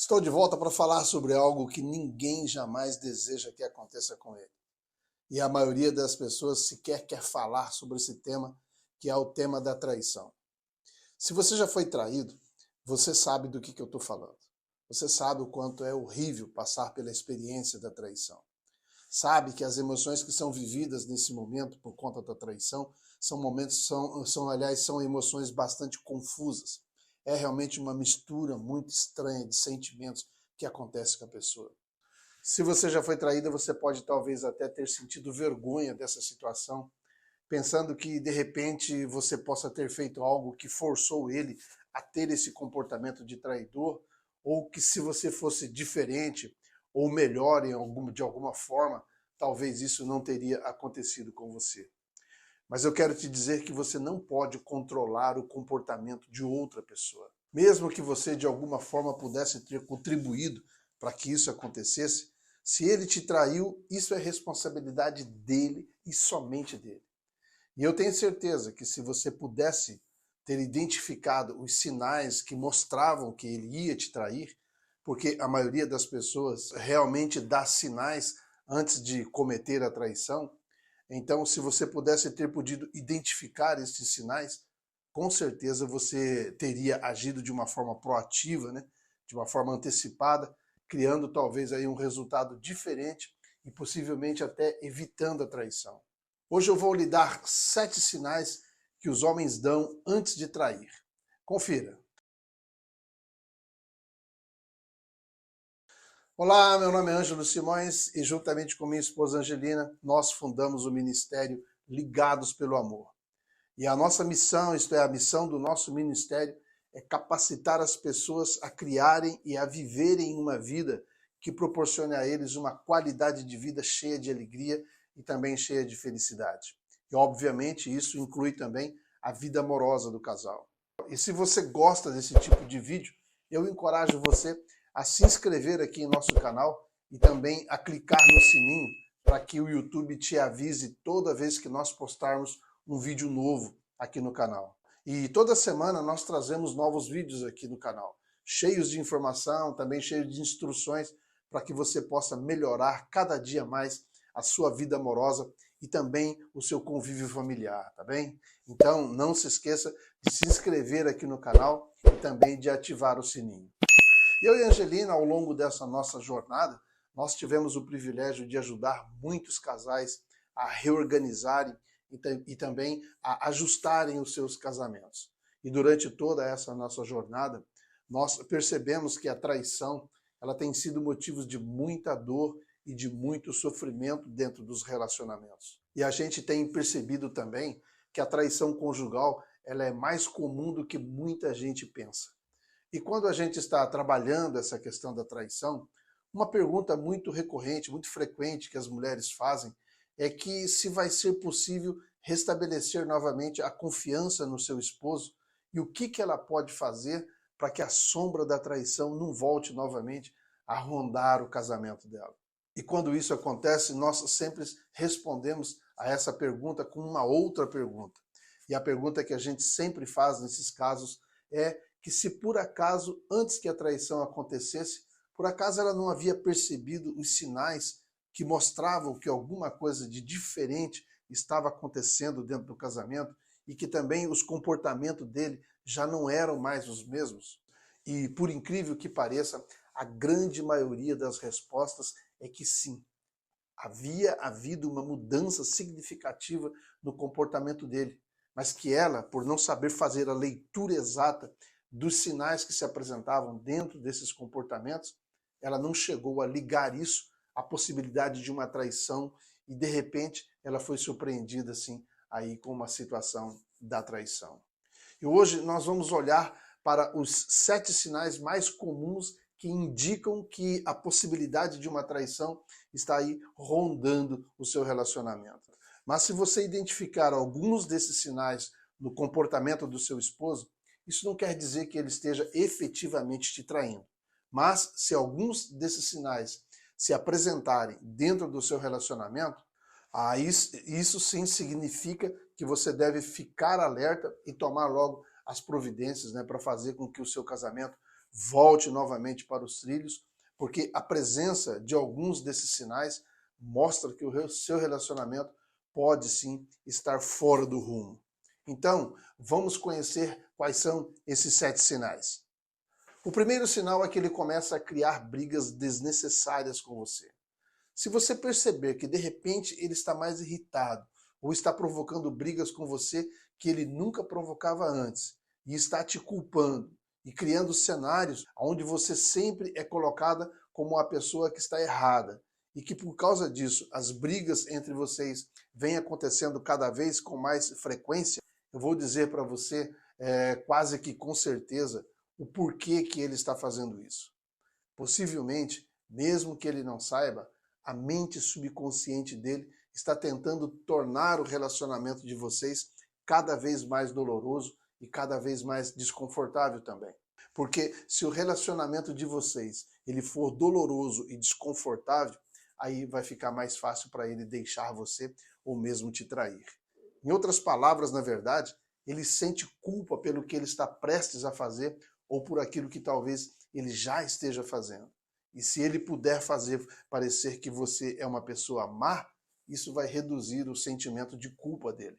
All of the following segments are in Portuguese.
Estou de volta para falar sobre algo que ninguém jamais deseja que aconteça com ele. E a maioria das pessoas sequer quer falar sobre esse tema, que é o tema da traição. Se você já foi traído, você sabe do que eu estou falando. Você sabe o quanto é horrível passar pela experiência da traição. Sabe que as emoções que são vividas nesse momento por conta da traição são emoções bastante confusas. É realmente uma mistura muito estranha de sentimentos que acontece com a pessoa. Se você já foi traída, você pode talvez até ter sentido vergonha dessa situação, pensando que de repente você possa ter feito algo que forçou ele a ter esse comportamento de traidor, ou que se você fosse diferente ou melhor de alguma forma, talvez isso não teria acontecido com você. Mas eu quero te dizer que você não pode controlar o comportamento de outra pessoa. Mesmo que você de alguma forma pudesse ter contribuído para que isso acontecesse, se ele te traiu, isso é responsabilidade dele e somente dele. E eu tenho certeza que se você pudesse ter identificado os sinais que mostravam que ele ia te trair, porque a maioria das pessoas realmente dá sinais antes de cometer a traição, então se você pudesse ter podido identificar esses sinais, com certeza você teria agido de uma forma proativa, né? De uma forma antecipada, criando talvez aí um resultado diferente e possivelmente até evitando a traição. Hoje eu vou lhe dar 7 sinais que os homens dão antes de trair. Confira. Olá, meu nome é Ângelo Simões e juntamente com minha esposa Angelina, nós fundamos o ministério Ligados pelo Amor. E a nossa missão, isto é, a missão do nosso ministério, é capacitar as pessoas a criarem e a viverem uma vida que proporcione a eles uma qualidade de vida cheia de alegria e também cheia de felicidade. E, obviamente, isso inclui também a vida amorosa do casal. E se você gosta desse tipo de vídeo, eu encorajo você a se inscrever aqui em nosso canal e também a clicar no sininho para que o YouTube te avise toda vez que nós postarmos um vídeo novo aqui no canal. E toda semana nós trazemos novos vídeos aqui no canal, cheios de informação, também cheios de instruções para que você possa melhorar cada dia mais a sua vida amorosa e também o seu convívio familiar, tá bem? Então não se esqueça de se inscrever aqui no canal e também de ativar o sininho. Eu e a Angelina, ao longo dessa nossa jornada, nós tivemos o privilégio de ajudar muitos casais a reorganizarem e também a ajustarem os seus casamentos. E durante toda essa nossa jornada, nós percebemos que a traição ela tem sido motivo de muita dor e de muito sofrimento dentro dos relacionamentos. E a gente tem percebido também que a traição conjugal ela é mais comum do que muita gente pensa. E quando a gente está trabalhando essa questão da traição, uma pergunta muito recorrente, muito frequente que as mulheres fazem é que se vai ser possível restabelecer novamente a confiança no seu esposo e o que ela pode fazer para que a sombra da traição não volte novamente a rondar o casamento dela. E quando isso acontece, nós sempre respondemos a essa pergunta com uma outra pergunta. E a pergunta que a gente sempre faz nesses casos é que se por acaso, antes que a traição acontecesse, por acaso ela não havia percebido os sinais que mostravam que alguma coisa de diferente estava acontecendo dentro do casamento e que também os comportamentos dele já não eram mais os mesmos. E por incrível que pareça, a grande maioria das respostas é que sim, havia havido uma mudança significativa no comportamento dele, mas que ela, por não saber fazer a leitura exata dos sinais que se apresentavam dentro desses comportamentos, ela não chegou a ligar isso à possibilidade de uma traição e de repente ela foi surpreendida assim aí com uma situação da traição. E hoje nós vamos olhar para os 7 sinais mais comuns que indicam que a possibilidade de uma traição está aí rondando o seu relacionamento. Mas se você identificar alguns desses sinais no comportamento do seu esposo, isso não quer dizer que ele esteja efetivamente te traindo. Mas se alguns desses sinais se apresentarem dentro do seu relacionamento, isso sim significa que você deve ficar alerta e tomar logo as providências, né, para fazer com que o seu casamento volte novamente para os trilhos, porque a presença de alguns desses sinais mostra que o seu relacionamento pode sim estar fora do rumo. Então, vamos conhecer quais são esses 7 sinais. O primeiro sinal é que ele começa a criar brigas desnecessárias com você. Se você perceber que de repente ele está mais irritado ou está provocando brigas com você que ele nunca provocava antes e está te culpando e criando cenários onde você sempre é colocada como a pessoa que está errada e que por causa disso as brigas entre vocês vêm acontecendo cada vez com mais frequência, eu vou dizer para você quase que com certeza o porquê que ele está fazendo isso. Possivelmente, mesmo que ele não saiba, a mente subconsciente dele está tentando tornar o relacionamento de vocês cada vez mais doloroso e cada vez mais desconfortável também. Porque se o relacionamento de vocês ele for doloroso e desconfortável, aí vai ficar mais fácil para ele deixar você ou mesmo te trair. Em outras palavras, na verdade, ele sente culpa pelo que ele está prestes a fazer ou por aquilo que talvez ele já esteja fazendo. E se ele puder fazer parecer que você é uma pessoa má, isso vai reduzir o sentimento de culpa dele.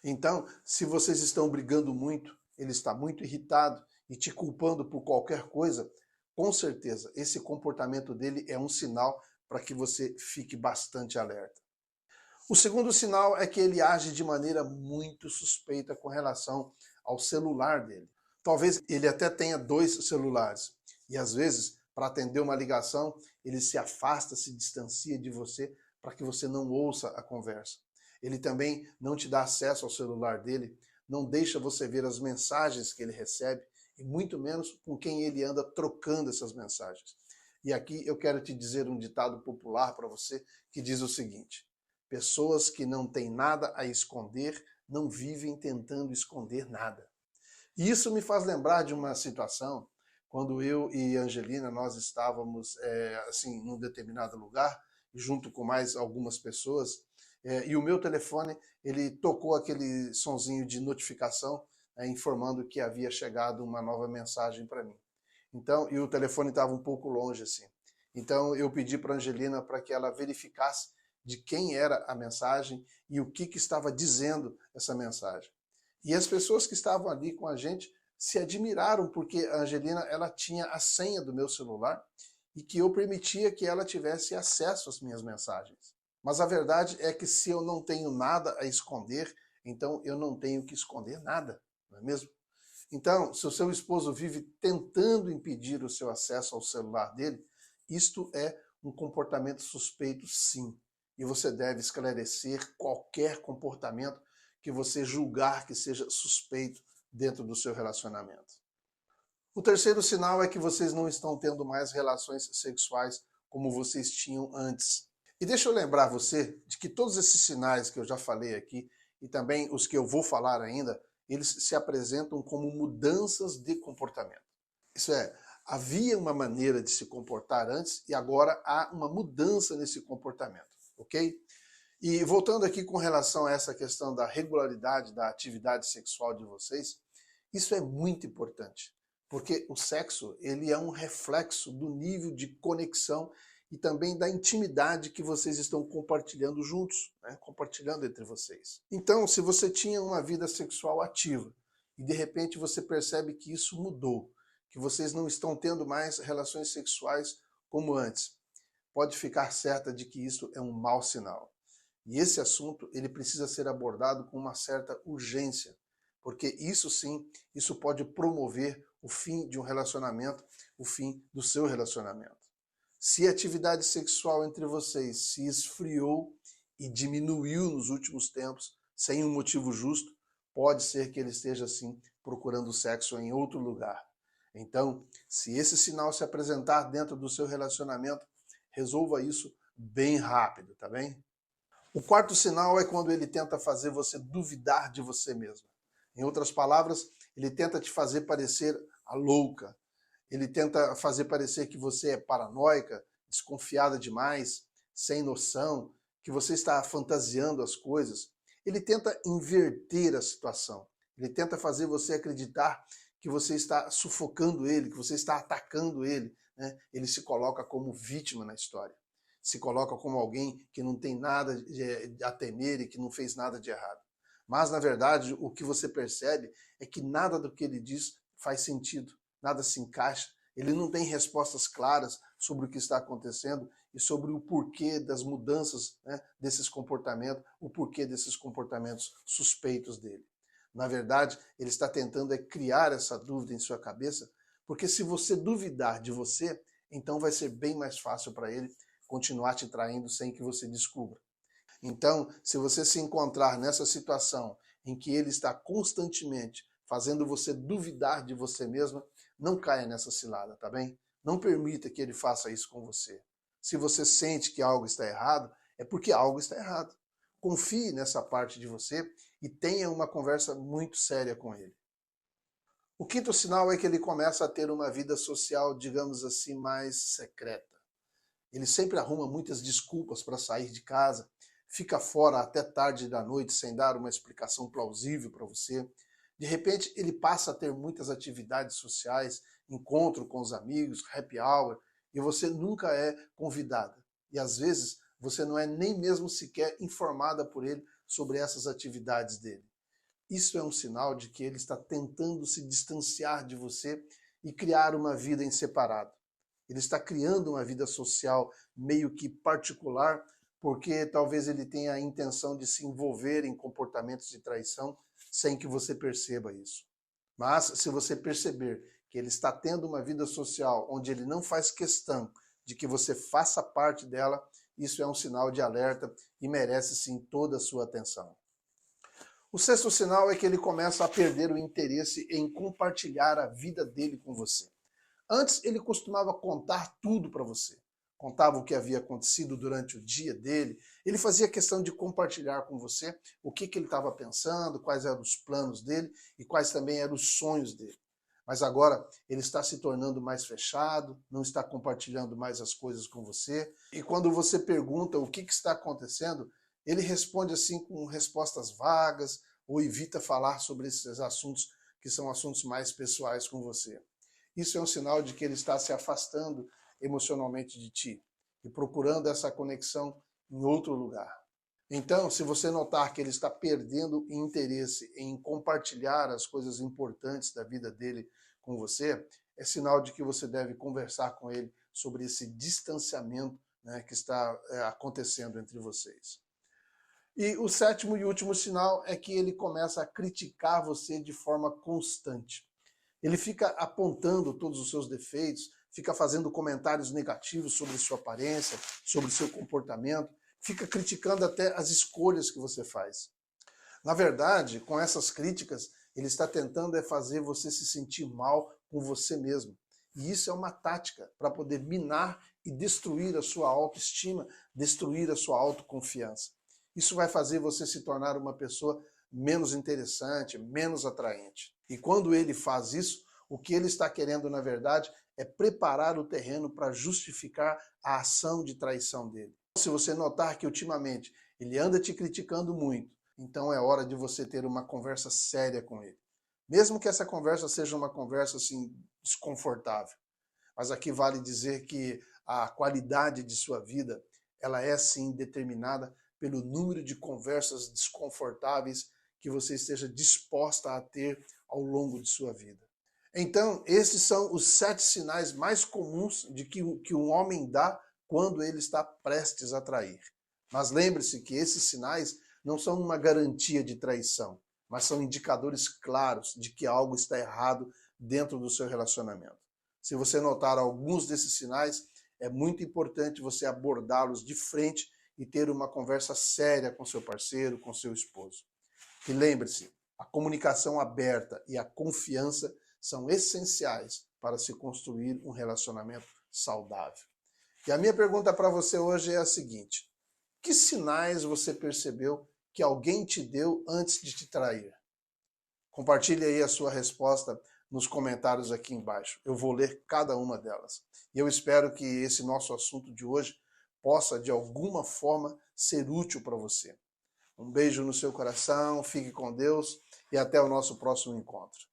Então, se vocês estão brigando muito, ele está muito irritado e te culpando por qualquer coisa, com certeza esse comportamento dele é um sinal para que você fique bastante alerta. O segundo sinal é que ele age de maneira muito suspeita com relação ao celular dele. Talvez ele até tenha 2 celulares e às vezes, para atender uma ligação, ele se afasta, se distancia de você para que você não ouça a conversa. Ele também não te dá acesso ao celular dele, não deixa você ver as mensagens que ele recebe e muito menos com quem ele anda trocando essas mensagens. E aqui eu quero te dizer um ditado popular para você que diz o seguinte: pessoas que não têm nada a esconder não vivem tentando esconder nada. E isso me faz lembrar de uma situação quando eu e Angelina nós estávamos assim num determinado lugar junto com mais algumas pessoas e o meu telefone ele tocou aquele sonzinho de notificação informando que havia chegado uma nova mensagem para mim. Então, e o telefone estava um pouco longe assim. Então eu pedi para Angelina para que ela verificasse de quem era a mensagem e o que estava dizendo essa mensagem. E as pessoas que estavam ali com a gente se admiraram porque a Angelina ela tinha a senha do meu celular e que eu permitia que ela tivesse acesso às minhas mensagens. Mas a verdade é que se eu não tenho nada a esconder, então eu não tenho que esconder nada, não é mesmo? Então, se o seu esposo vive tentando impedir o seu acesso ao celular dele, isto é um comportamento suspeito, sim. E você deve esclarecer qualquer comportamento que você julgar que seja suspeito dentro do seu relacionamento. O terceiro sinal é que vocês não estão tendo mais relações sexuais como vocês tinham antes. E deixa eu lembrar você de que todos esses sinais que eu já falei aqui, e também os que eu vou falar ainda, eles se apresentam como mudanças de comportamento. Isso é, havia uma maneira de se comportar antes e agora há uma mudança nesse comportamento, ok? E voltando aqui com relação a essa questão da regularidade da atividade sexual de vocês, isso é muito importante, porque o sexo ele é um reflexo do nível de conexão e também da intimidade que vocês estão compartilhando juntos, né? Compartilhando entre vocês. Então, se você tinha uma vida sexual ativa e de repente você percebe que isso mudou, que vocês não estão tendo mais relações sexuais como antes, pode ficar certa de que isso é um mau sinal. E esse assunto ele precisa ser abordado com uma certa urgência, porque isso sim, isso pode promover o fim de um relacionamento, o fim do seu relacionamento. Se a atividade sexual entre vocês se esfriou e diminuiu nos últimos tempos, sem um motivo justo, pode ser que ele esteja sim procurando sexo em outro lugar. Então, se esse sinal se apresentar dentro do seu relacionamento, resolva isso bem rápido, tá bem? O quarto sinal é quando ele tenta fazer você duvidar de você mesmo. Em outras palavras, ele tenta te fazer parecer a louca. Ele tenta fazer parecer que você é paranoica, desconfiada demais, sem noção, que você está fantasiando as coisas. Ele tenta inverter a situação. Ele tenta fazer você acreditar que você está sufocando ele, que você está atacando ele, né? Ele se coloca como vítima na história. Se coloca como alguém que não tem nada a temer e que não fez nada de errado. Mas, na verdade, o que você percebe é que nada do que ele diz faz sentido, nada se encaixa. Ele não tem respostas claras sobre o que está acontecendo e sobre o porquê das mudanças, né, desses comportamentos, o porquê desses comportamentos suspeitos dele. Na verdade, ele está tentando criar essa dúvida em sua cabeça, porque se você duvidar de você, então vai ser bem mais fácil para ele continuar te traindo sem que você descubra. Então, se você se encontrar nessa situação em que ele está constantemente fazendo você duvidar de você mesma, não caia nessa cilada, tá bem? Não permita que ele faça isso com você. Se você sente que algo está errado, é porque algo está errado. Confie nessa parte de você e tenha uma conversa muito séria com ele. O quinto sinal é que ele começa a ter uma vida social, digamos assim, mais secreta. Ele sempre arruma muitas desculpas para sair de casa, fica fora até tarde da noite sem dar uma explicação plausível para você. De repente, ele passa a ter muitas atividades sociais, encontro com os amigos, happy hour, e você nunca é convidada. E às vezes, você não é nem mesmo sequer informada por ele sobre essas atividades dele. Isso é um sinal de que ele está tentando se distanciar de você e criar uma vida em separado. Ele está criando uma vida social meio que particular, porque talvez ele tenha a intenção de se envolver em comportamentos de traição sem que você perceba isso. Mas se você perceber que ele está tendo uma vida social onde ele não faz questão de que você faça parte dela, isso é um sinal de alerta e merece sim toda a sua atenção. O sexto sinal é que ele começa a perder o interesse em compartilhar a vida dele com você. Antes, ele costumava contar tudo para você. Contava o que havia acontecido durante o dia dele. Ele fazia questão de compartilhar com você o que ele estava pensando, quais eram os planos dele e quais também eram os sonhos dele. Mas agora ele está se tornando mais fechado, não está compartilhando mais as coisas com você. E quando você pergunta o que está acontecendo, ele responde assim com respostas vagas ou evita falar sobre esses assuntos que são assuntos mais pessoais com você. Isso é um sinal de que ele está se afastando emocionalmente de ti e procurando essa conexão em outro lugar. Então, se você notar que ele está perdendo interesse em compartilhar as coisas importantes da vida dele com você, é sinal de que você deve conversar com ele sobre esse distanciamento, né, que está acontecendo entre vocês. E o sétimo e último sinal é que ele começa a criticar você de forma constante. Ele fica apontando todos os seus defeitos, fica fazendo comentários negativos sobre sua aparência, sobre seu comportamento, fica criticando até as escolhas que você faz. Na verdade, com essas críticas, ele está tentando fazer você se sentir mal com você mesmo. E isso é uma tática para poder minar e destruir a sua autoestima, destruir a sua autoconfiança. Isso vai fazer você se tornar uma pessoa menos interessante, menos atraente. E quando ele faz isso, o que ele está querendo, na verdade, é preparar o terreno para justificar a ação de traição dele. Se você notar que ultimamente ele anda te criticando muito, então é hora de você ter uma conversa séria com ele. Mesmo que essa conversa seja uma conversa assim desconfortável. Mas aqui vale dizer que a qualidade de sua vida, ela é sim determinada pelo número de conversas desconfortáveis que você esteja disposta a ter ao longo de sua vida. Então, esses são os 7 sinais mais comuns de que um homem dá quando ele está prestes a trair. Mas lembre-se que esses sinais não são uma garantia de traição, mas são indicadores claros de que algo está errado dentro do seu relacionamento. Se você notar alguns desses sinais, é muito importante você abordá-los de frente e ter uma conversa séria com seu parceiro, com seu esposo. E lembre-se, a comunicação aberta e a confiança são essenciais para se construir um relacionamento saudável. E a minha pergunta para você hoje é a seguinte: que sinais você percebeu que alguém te deu antes de te trair? Compartilhe aí a sua resposta nos comentários aqui embaixo. Eu vou ler cada uma delas. E eu espero que esse nosso assunto de hoje possa, de alguma forma, ser útil para você. Um beijo no seu coração, fique com Deus e até o nosso próximo encontro.